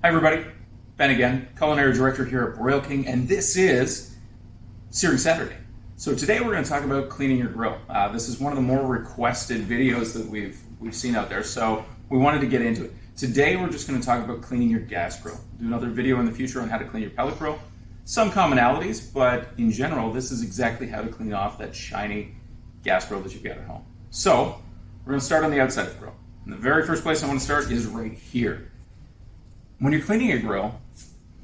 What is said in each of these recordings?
Hi everybody, Ben again, culinary director here at Broil King, and this is Searing Saturday. So today we're going to talk about cleaning your grill. This is one of the more requested videos that we've seen out there, so we wanted to get into it. Today we're just going to talk about cleaning your gas grill. We'll do another video in the future on how to clean your pellet grill. Some commonalities, but in general, this is exactly how to clean off that shiny gas grill that you've got at home. So we're going to start on the outside of the grill. And the very first place I want to start is right here. When you're cleaning a grill,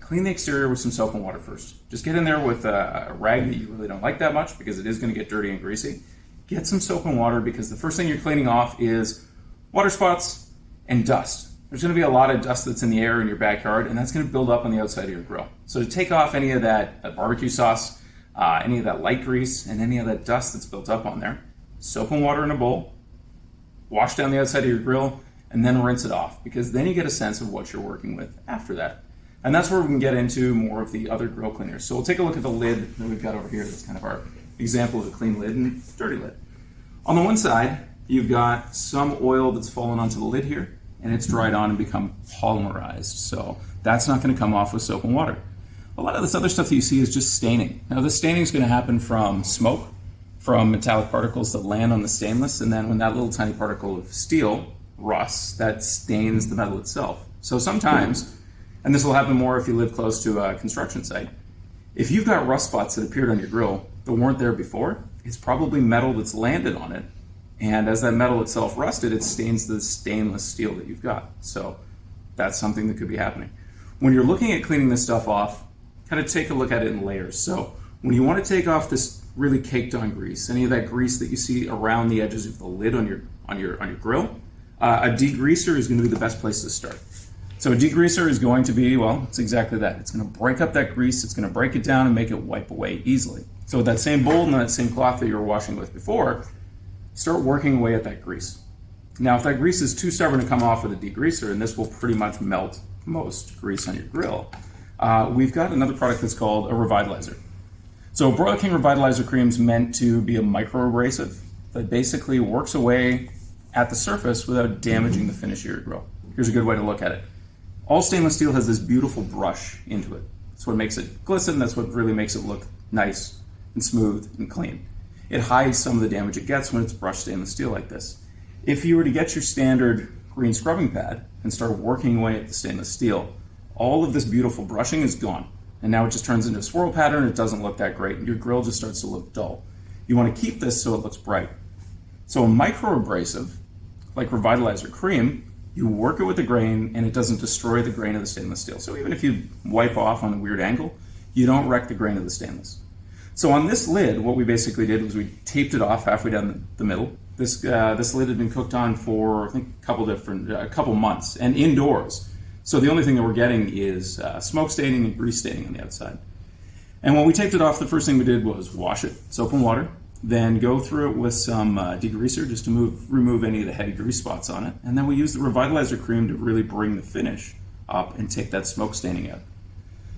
clean the exterior with some soap and water first. Just get in there with a rag that you really don't like that much because it is going to get dirty and greasy. Get some soap and water because the first thing you're cleaning off is water spots and dust. There's going to be a lot of dust that's in the air in your backyard, and that's going to build up on the outside of your grill. So to take off any of that barbecue sauce, any of that light grease, and any of that dust that's built up on there, soap and water in a bowl, wash down the outside of your grill, and then rinse it off, because then you get a sense of what you're working with after that. And that's where we can get into more of the other grill cleaners. So we'll take a look at the lid that we've got over here. That's kind of our example of a clean lid and dirty lid. On the one side, you've got some oil that's fallen onto the lid here, and it's dried on and become polymerized. So that's not going to come off with soap and water. A lot of this other stuff that you see is just staining. Now this staining is going to happen from smoke, from metallic particles that land on the stainless, and then when that little tiny particle of steel rusts, that stains the metal itself. So sometimes, and this will happen more if you live close to a construction site, if you've got rust spots that appeared on your grill that weren't there before, it's probably metal that's landed on it. And as that metal itself rusted, it stains the stainless steel that you've got. So that's something that could be happening. When you're looking at cleaning this stuff off, kind of take a look at it in layers. So when you want to take off this really caked on grease, any of that grease that you see around the edges of the lid on your grill, a degreaser is going to be the best place to start. So a degreaser is going to be, well, it's exactly that. It's going to break up that grease, it's going to break it down and make it wipe away easily. So with that same bowl and that same cloth that you were washing with before, start working away at that grease. Now if that grease is too stubborn to come off with a degreaser, and this will pretty much melt most grease on your grill, we've got another product that's called a revitalizer. So Broil King Revitalizer Cream is meant to be a microabrasive that basically works away at the surface without damaging the finish of your grill. Here's a good way to look at it. All stainless steel has this beautiful brush into it. That's what makes it glisten, that's what really makes it look nice and smooth and clean. It hides some of the damage it gets when it's brushed stainless steel like this. If you were to get your standard green scrubbing pad and start working away at the stainless steel, all of this beautiful brushing is gone. And now it just turns into a swirl pattern, it doesn't look that great, and your grill just starts to look dull. You want to keep this so it looks bright. So a microabrasive, like Revitalizer Cream, you work it with the grain and it doesn't destroy the grain of the stainless steel. So even if you wipe off on a weird angle, you don't wreck the grain of the stainless. So on this lid, what we basically did was we taped it off halfway down the middle. This lid had been cooked on for, I think, a couple months and indoors. So the only thing that we're getting is smoke staining and grease staining on the outside. And when we taped it off, the first thing we did was wash it, soap and water, then go through it with some degreaser just to remove any of the heavy grease spots on it. And then we use the Revitalizer Cream to really bring the finish up and take that smoke staining out.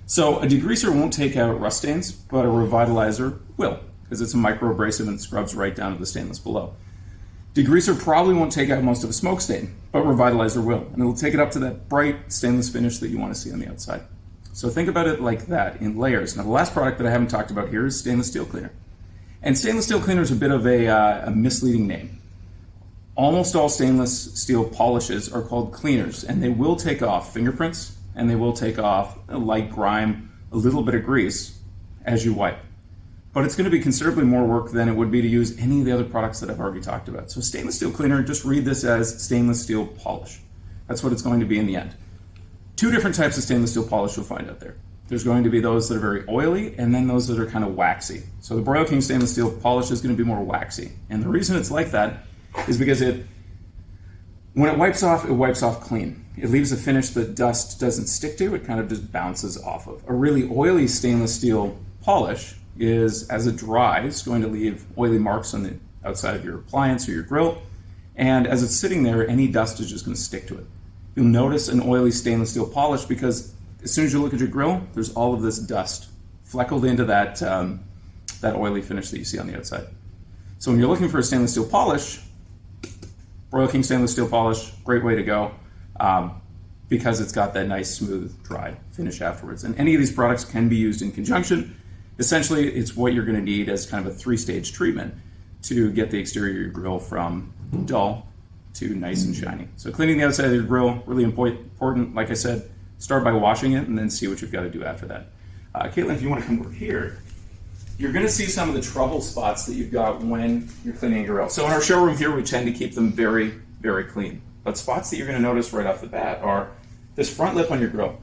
So a degreaser won't take out rust stains, but a revitalizer will, because it's a microabrasive and scrubs right down to the stainless below. Degreaser probably won't take out most of a smoke stain, but revitalizer will, and it'll take it up to that bright stainless finish that you want to see on the outside. So think about it like that, in layers. Now the last product that I haven't talked about here is stainless steel cleaner. And stainless steel cleaner is a bit of a misleading name. Almost all stainless steel polishes are called cleaners, and they will take off fingerprints, and they will take off a light grime, a little bit of grease as you wipe. But it's going to be considerably more work than it would be to use any of the other products that I've already talked about. So stainless steel cleaner, just read this as stainless steel polish. That's what it's going to be in the end. Two different types of stainless steel polish you'll find out there. There's going to be those that are very oily, and then those that are kind of waxy. So the Broil King stainless steel polish is going to be more waxy. And the reason it's like that is because when it wipes off clean. It leaves a finish that dust doesn't stick to, it kind of just bounces off of. A really oily stainless steel polish is, as it dries, going to leave oily marks on the outside of your appliance or your grill, and as it's sitting there, any dust is just going to stick to it. You'll notice an oily stainless steel polish because as soon as you look at your grill, there's all of this dust fleckled into that oily finish that you see on the outside. So when you're looking for a stainless steel polish, Broil King stainless steel polish, great way to go. because it's got that nice, smooth, dry finish afterwards. And any of these products can be used in conjunction. Essentially, it's what you're going to need as kind of a 3-stage treatment to get the exterior of your grill from dull to nice and shiny. So cleaning the outside of your grill, really important. Like I said, start by washing it and then see what you've got to do after that. Caitlin, if you want to come over here, you're going to see some of the trouble spots that you've got when you're cleaning your grill. So in our showroom here, we tend to keep them very, very clean. But spots that you're going to notice right off the bat are this front lip on your grill.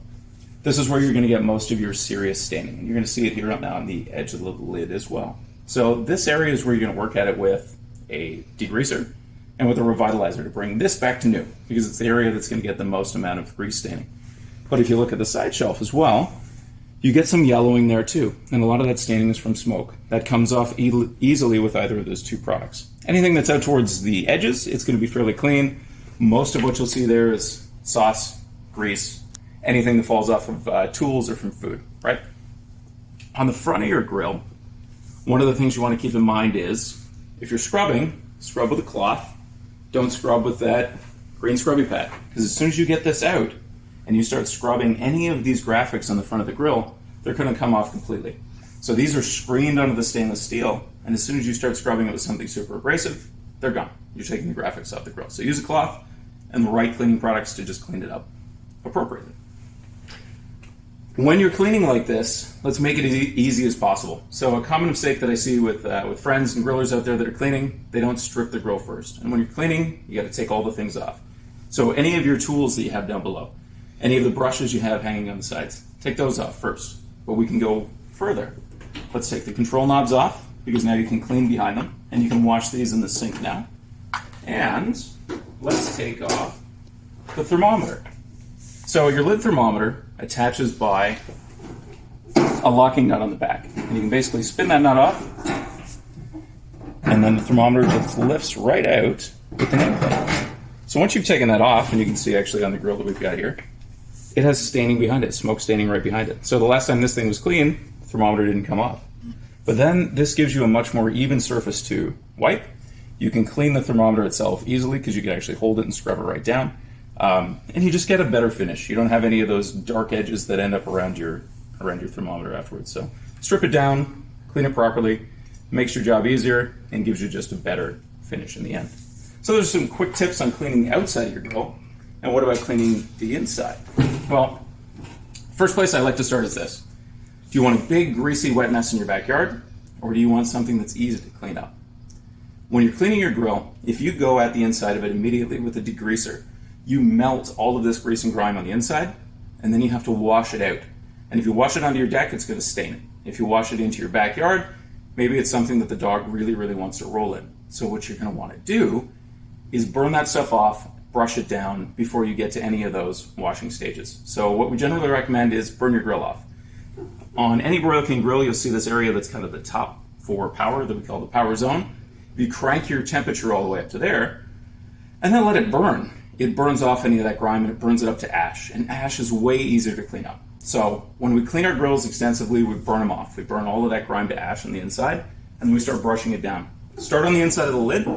This is where you're going to get most of your serious staining. And you're going to see it here on the edge of the lid as well. So this area is where you're going to work at it with a degreaser and with a revitalizer to bring this back to new, because it's the area that's going to get the most amount of grease staining. But if you look at the side shelf as well, you get some yellowing there too. And a lot of that staining is from smoke. That comes off easily with either of those two products. Anything that's out towards the edges, it's going to be fairly clean. Most of what you'll see there is sauce, grease, anything that falls off of tools or from food, right? On the front of your grill, one of the things you want to keep in mind is, if you're scrubbing, scrub with a cloth. Don't scrub with that green scrubby pad, because as soon as you get this out and you start scrubbing any of these graphics on the front of the grill, they're going to come off completely. So these are screened under the stainless steel, and as soon as you start scrubbing it with something super abrasive, they're gone. You're taking the graphics off the grill. So use a cloth and the right cleaning products to just clean it up appropriately. When you're cleaning like this, let's make it as easy as possible. So a common mistake that I see with friends and grillers out there that are cleaning, they don't strip the grill first. And when you're cleaning, you got to take all the things off. So any of your tools that you have down below, any of the brushes you have hanging on the sides, take those off first. But we can go further. Let's take the control knobs off, because now you can clean behind them, and you can wash these in the sink now. And let's take off the thermometer. So your lid thermometer attaches by a locking nut on the back. And you can basically spin that nut off, and then the thermometer just lifts right out with the nameplate. So once you've taken that off, and you can see actually on the grill that we've got here, it has staining behind it, smoke staining right behind it. So the last time this thing was clean, the thermometer didn't come off. But then this gives you a much more even surface to wipe. You can clean the thermometer itself easily because you can actually hold it and scrub it right down. And you just get a better finish. You don't have any of those dark edges that end up around your thermometer afterwards. So strip it down, clean it properly, makes your job easier, and gives you just a better finish in the end. So there's some quick tips on cleaning the outside of your grill. And what about cleaning the inside? Well, first place I like to start is this. Do you want a big, greasy, wet mess in your backyard, or do you want something that's easy to clean up? When you're cleaning your grill, if you go at the inside of it immediately with a degreaser, you melt all of this grease and grime on the inside, and then you have to wash it out. And if you wash it onto your deck, it's going to stain it. If you wash it into your backyard, maybe it's something that the dog really, really wants to roll in. So what you're going to want to do is burn that stuff off, brush it down before you get to any of those washing stages. So what we generally recommend is burn your grill off. On any Broil King grill, you'll see this area that's kind of the top for power that we call the power zone. If you crank your temperature all the way up to there, and then let it burn, it burns off any of that grime and it burns it up to ash. And ash is way easier to clean up. So when we clean our grills extensively, we burn them off. We burn all of that grime to ash on the inside, and then we start brushing it down. Start on the inside of the lid.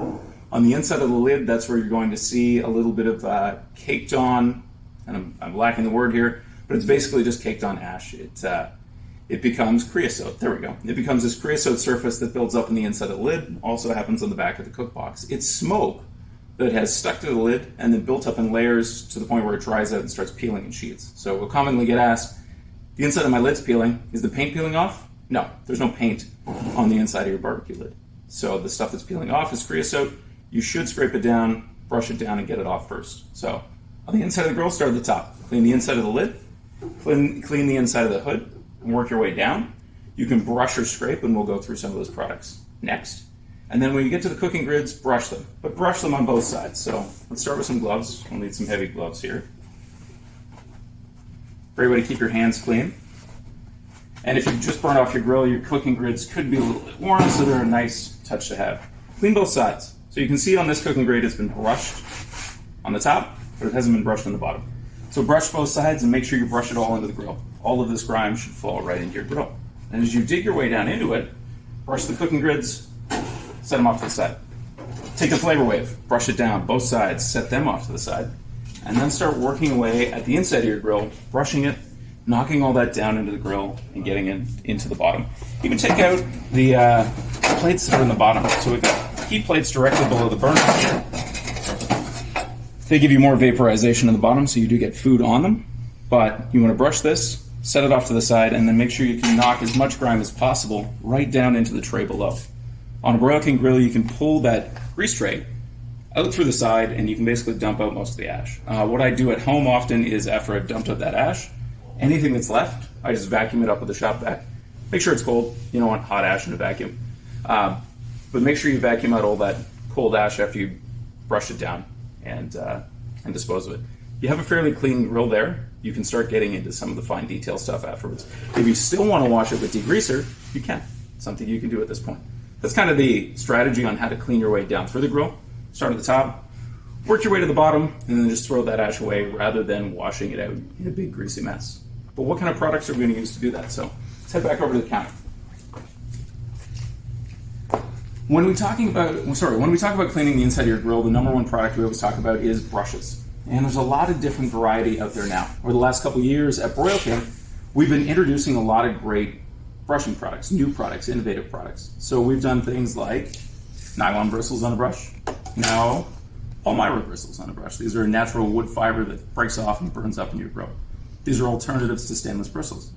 On the inside of the lid, that's where you're going to see a little bit of caked on, and I'm lacking the word here, but it's basically just caked on ash. It becomes creosote. There we go. It becomes this creosote surface that builds up in the inside of the lid. Also happens on the back of the cook box. It's smoke that has stuck to the lid and then built up in layers to the point where it dries out and starts peeling in sheets. So we'll commonly get asked, the inside of my lid's peeling. Is the paint peeling off? No, there's no paint on the inside of your barbecue lid. So the stuff that's peeling off is creosote. You should scrape it down, brush it down, and get it off first. So on the inside of the grill, start at the top. Clean the inside of the lid, clean the inside of the hood, and work your way down. You can brush or scrape, and we'll go through some of those products next. And then when you get to the cooking grids, brush them. But brush them on both sides. So let's start with some gloves. We'll need some heavy gloves here. Great way to keep your hands clean. And if you just burned off your grill, your cooking grids could be a little bit warm, so they're a nice touch to have. Clean both sides. So you can see on this cooking grid it's been brushed on the top, but it hasn't been brushed on the bottom. So brush both sides and make sure you brush it all into the grill. All of this grime should fall right into your grill. And as you dig your way down into it, brush the cooking grids, set them off to the side. Take the flavor wave, brush it down, both sides, set them off to the side. and then start working away at the inside of your grill, brushing it, knocking all that down into the grill, and getting it into the bottom. You can take out the plates that are in the bottom. So we've got heat plates directly below the burner here. They give you more vaporization in the bottom, so you do get food on them. But you want to brush this, set it off to the side, and then make sure you can knock as much grime as possible right down into the tray below. On a Broil King grill, you can pull that grease tray out through the side, and you can basically dump out most of the ash. What I do at home often is after I've dumped out that ash, anything that's left, I just vacuum it up with a shop vac. Make sure it's cold. You don't want hot ash in a vacuum. But make sure you vacuum out all that cold ash after you brush it down and dispose of it. You have a fairly clean grill there. You can start getting into some of the fine detail stuff afterwards. If you still want to wash it with degreaser, you can. It's something you can do at this point. That's kind of the strategy on how to clean your way down through the grill. Start at the top, work your way to the bottom, and then just throw that ash away rather than washing it out in a big greasy mess. But what kind of products are we going to use to do that? So let's head back over to the counter. When we talk about cleaning the inside of your grill, the number one product we always talk about is brushes. And there's a lot of different variety out there now. Over the last couple of years at Broil King, we've been introducing a lot of great brushing products, new products, innovative products. So we've done things like nylon bristles on a brush. Now, Palmyra bristles on a brush. These are a natural wood fiber that breaks off and burns up in your grill. These are alternatives to stainless bristles.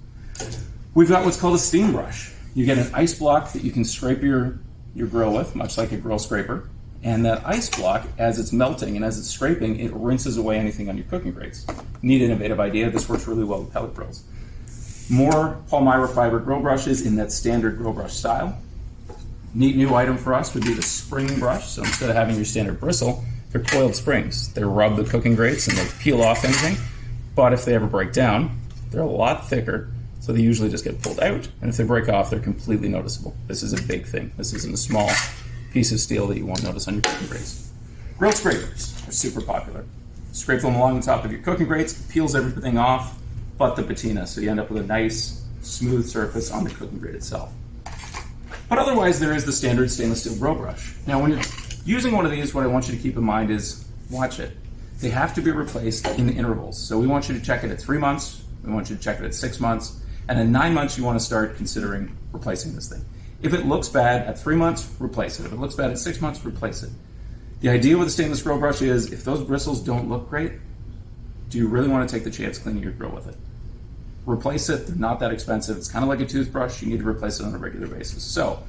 We've got what's called a steam brush. You get an ice block that you can scrape your grill with, much like a grill scraper. And that ice block, as it's melting and as it's scraping, it rinses away anything on your cooking grates. Neat, innovative idea. This works really well with pellet grills. More Palmyra fiber grill brushes in that standard grill brush style. Neat new item for us would be the spring brush. So instead of having your standard bristle, they're coiled springs. They rub the cooking grates and they peel off anything. But if they ever break down, they're a lot thicker, so they usually just get pulled out. And if they break off, they're completely noticeable. This is a big thing. This isn't a small piece of steel that you won't notice on your cooking grates. Grill scrapers are super popular. Scrape them along the top of your cooking grates, peels everything off but the patina, so you end up with a nice, smooth surface on the cooking grate itself. But otherwise, there is the standard stainless steel grill brush. Now, when you're using one of these, what I want you to keep in mind is watch it. They have to be replaced in intervals. So we want you to check it at 3 months, we want you to check it at 6 months, and at 9 months, you want to start considering replacing this thing. If it looks bad at 3 months, replace it. If it looks bad at 6 months, replace it. The idea with a stainless grill brush is if those bristles don't look great, do you really want to take the chance cleaning your grill with it? Replace it. They're not that expensive. It's kind of like a toothbrush. You need to replace it on a regular basis. So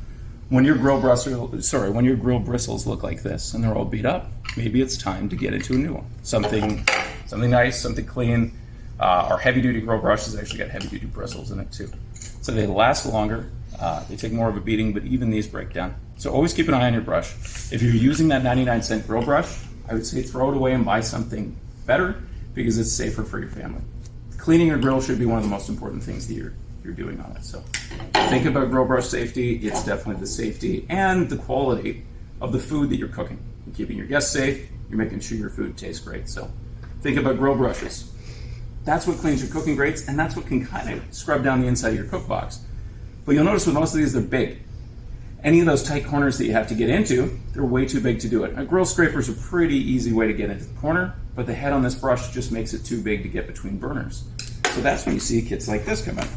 when your grill bristles look like this and they're all beat up, maybe it's time to get into a new one. Something nice, something clean. Our heavy-duty grill brush has actually got heavy-duty bristles in it too. So they last longer. They take more of a beating, but even these break down. So always keep an eye on your brush. If you're using that 99-cent grill brush, I would say throw it away and buy something better because it's safer for your family. Cleaning your grill should be one of the most important things that you're doing on it. So think about grill brush safety. It's definitely the safety and the quality of the food that you're cooking. You're keeping your guests safe. You're making sure your food tastes great. So think about grill brushes. That's what cleans your cooking grates, and that's what can kind of scrub down the inside of your cook box. But you'll notice with most of these, they're big. Any of those tight corners that you have to get into, they're way too big to do it. A grill scraper is a pretty easy way to get into the corner, but the head on this brush just makes it too big to get between burners. So that's when you see kits like this come out.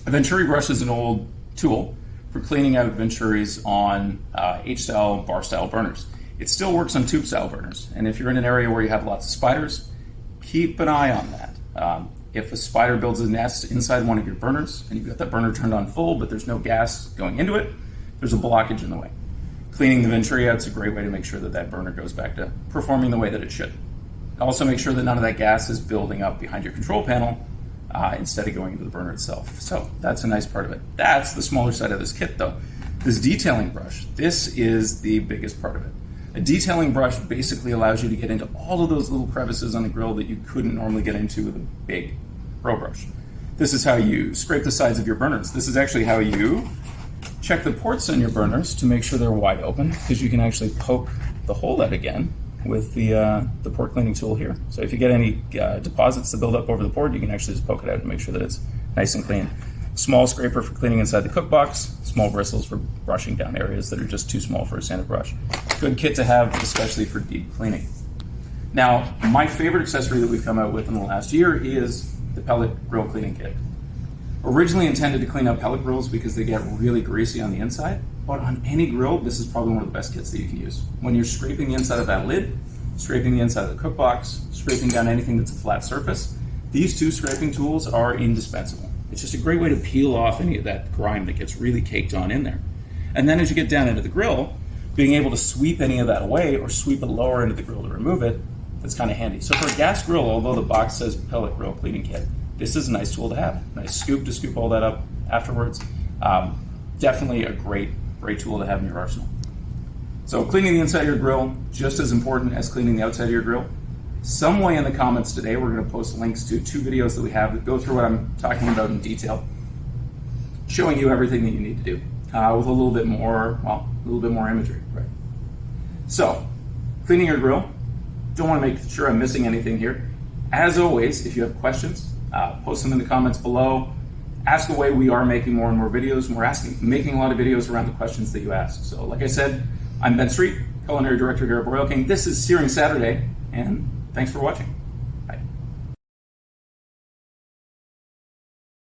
A Venturi brush is an old tool for cleaning out Venturis on H-style, bar-style burners. It still works on tube-style burners, and if you're in an area where you have lots of spiders, keep an eye on that. If a spider builds a nest inside one of your burners and you've got that burner turned on full but there's no gas going into it, there's a blockage in the way. Cleaning the Venturi out is a great way to make sure that that burner goes back to performing the way that it should. Also make sure that none of that gas is building up behind your control panel instead of going into the burner itself. So that's a nice part of it. That's the smaller side of this kit though. This detailing brush, this is the biggest part of it. A detailing brush basically allows you to get into all of those little crevices on the grill that you couldn't normally get into with a big grill brush. This is how you scrape the sides of your burners. This is actually how you check the ports on your burners to make sure they're wide open, because you can actually poke the hole out again with the port cleaning tool here. So if you get any deposits that build up over the port, you can actually just poke it out and make sure that it's nice and clean. Small scraper for cleaning inside the cook box, small bristles for brushing down areas that are just too small for a standard brush. Good kit to have, especially for deep cleaning. Now, my favorite accessory that we've come out with in the last year is the pellet grill cleaning kit. Originally intended to clean up pellet grills because they get really greasy on the inside, but on any grill, this is probably one of the best kits that you can use. When you're scraping the inside of that lid, scraping the inside of the cook box, scraping down anything that's a flat surface, these two scraping tools are indispensable. It's just a great way to peel off any of that grime that gets really caked on in there. And then as you get down into the grill, being able to sweep any of that away or sweep it lower into the grill to remove it, that's kind of handy. So for a gas grill, although the box says pellet grill cleaning kit, this is a nice tool to have. Nice scoop to scoop all that up afterwards. Definitely a great tool to have in your arsenal. So cleaning the inside of your grill, just as important as cleaning the outside of your grill. Some way in the comments today, we're going to post links to 2 videos that we have that go through what I'm talking about in detail, showing you everything that you need to do with a little bit more imagery. Right. So, cleaning your grill. Don't want to make sure I'm missing anything here. As always, if you have questions, post them in the comments below. Ask away. We are making more and more videos, and we're making a lot of videos around the questions that you ask. So, like I said, I'm Ben Street, Culinary Director here at Broil King. This is Searing Saturday, and thanks for watching.